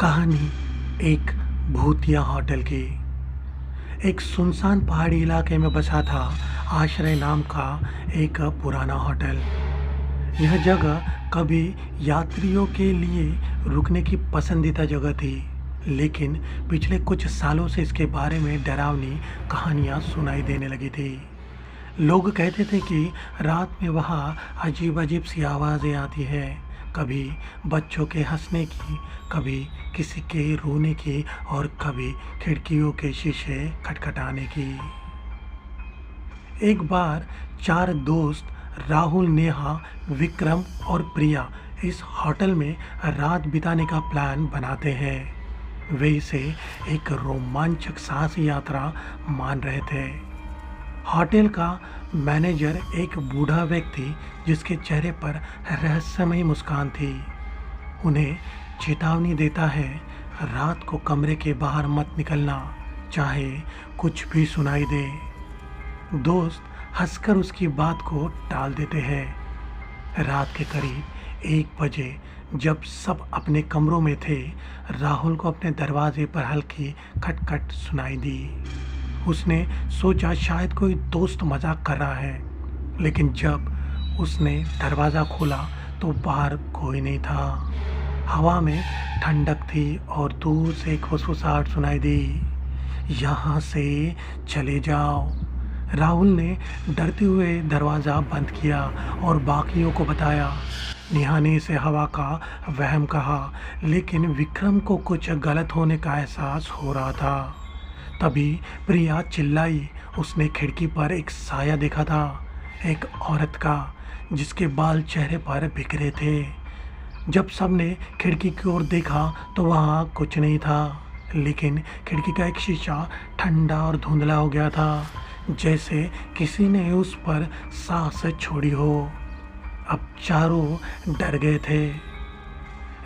कहानी एक भूतिया होटल की। एक सुनसान पहाड़ी इलाके में बसा था आश्रय नाम का एक पुराना होटल। यह जगह कभी यात्रियों के लिए रुकने की पसंदीदा जगह थी, लेकिन पिछले कुछ सालों से इसके बारे में डरावनी कहानियां सुनाई देने लगी थी। लोग कहते थे कि रात में वहाँ अजीब-अजीब सी आवाज़ें आती हैं, कभी बच्चों के हंसने की, कभी किसी के रोने की और कभी खिड़कियों के शीशे खटखटाने की। एक बार 4 दोस्त राहुल, नेहा, विक्रम और प्रिया इस होटल में रात बिताने का प्लान बनाते हैं। वे इसे एक रोमांचक साहसी यात्रा मान रहे थे। होटल का मैनेजर एक बूढ़ा व्यक्ति जिसके चेहरे पर रहस्यमयी मुस्कान थी, उन्हें चेतावनी देता है, रात को कमरे के बाहर मत निकलना, चाहे कुछ भी सुनाई दे। दोस्त हंसकर उसकी बात को टाल देते हैं। रात के करीब 1 बजे जब सब अपने कमरों में थे, राहुल को अपने दरवाजे पर हल्की खटखट सुनाई दी। उसने सोचा शायद कोई दोस्त मजाक कर रहा है, लेकिन जब उसने दरवाज़ा खोला तो बाहर कोई नहीं था। हवा में ठंडक थी और दूर से एक फुसफुसाहट सुनाई दी, यहाँ से चले जाओ। राहुल ने डरते हुए दरवाज़ा बंद किया और बाकियों को बताया। नेहा ने इसे हवा का वहम कहा, लेकिन विक्रम को कुछ गलत होने का एहसास हो रहा था। तभी प्रिया चिल्लाई। उसने खिड़की पर एक साया देखा था, एक औरत का, जिसके बाल चेहरे पर बिखरे थे। जब सबने खिड़की की ओर देखा तो वहाँ कुछ नहीं था, लेकिन खिड़की का एक शीशा ठंडा और धुंधला हो गया था, जैसे किसी ने उस पर सांस छोड़ी हो। अब चारों डर गए थे।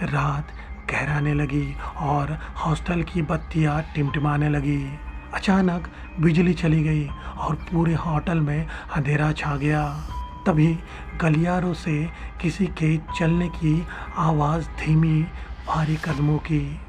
रात गहराने लगी और हॉस्टल की बत्तियां टिमटिमाने लगी। अचानक बिजली चली गई और पूरे होटल में अंधेरा छा गया। तभी गलियारों से किसी के चलने की आवाज़, धीमी भारी कदमों की।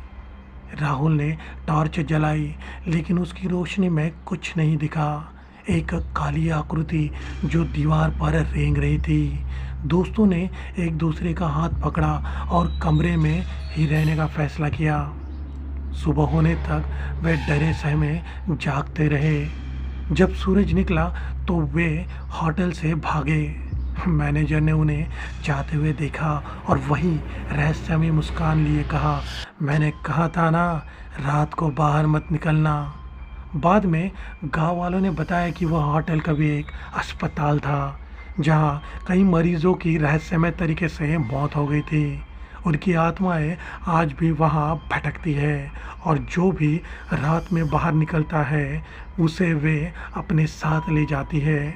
राहुल ने टॉर्च जलाई, लेकिन उसकी रोशनी में कुछ नहीं दिखा। एक काली आकृति जो दीवार पर रेंग रही थी। दोस्तों ने एक दूसरे का हाथ पकड़ा और कमरे में ही रहने का फैसला किया। सुबह होने तक वे डरे सहमे जागते रहे। जब सूरज निकला तो वे होटल से भागे। मैनेजर ने उन्हें जाते हुए देखा और वही रहस्यमयी मुस्कान लिए कहा, मैंने कहा था ना, रात को बाहर मत निकलना। बाद में गांव वालों ने बताया कि वह होटल कभी एक अस्पताल था, जहां कई मरीजों की रहस्यमय तरीके से मौत हो गई थी। उनकी आत्माएं आज भी वहां भटकती है और जो भी रात में बाहर निकलता है उसे वे अपने साथ ले जाती है।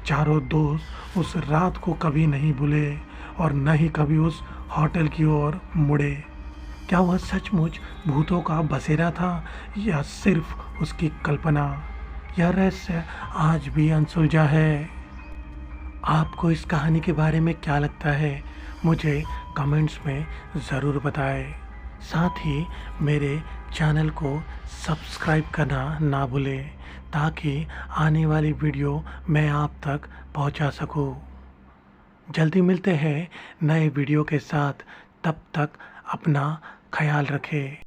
चारों दोस्त उस रात को कभी नहीं भूले और न ही कभी उस होटल की ओर मुड़े। क्या वह सचमुच भूतों का बसेरा था या सिर्फ उसकी कल्पना? यह रहस्य आज भी अनसुलझा है। आपको इस कहानी के बारे में क्या लगता है, मुझे कमेंट्स में ज़रूर बताएं। साथ ही मेरे चैनल को सब्सक्राइब करना ना भूलें, ताकि आने वाली वीडियो मैं आप तक पहुंचा सकूं। जल्दी मिलते हैं नए वीडियो के साथ, तब तक अपना ख्याल रखें।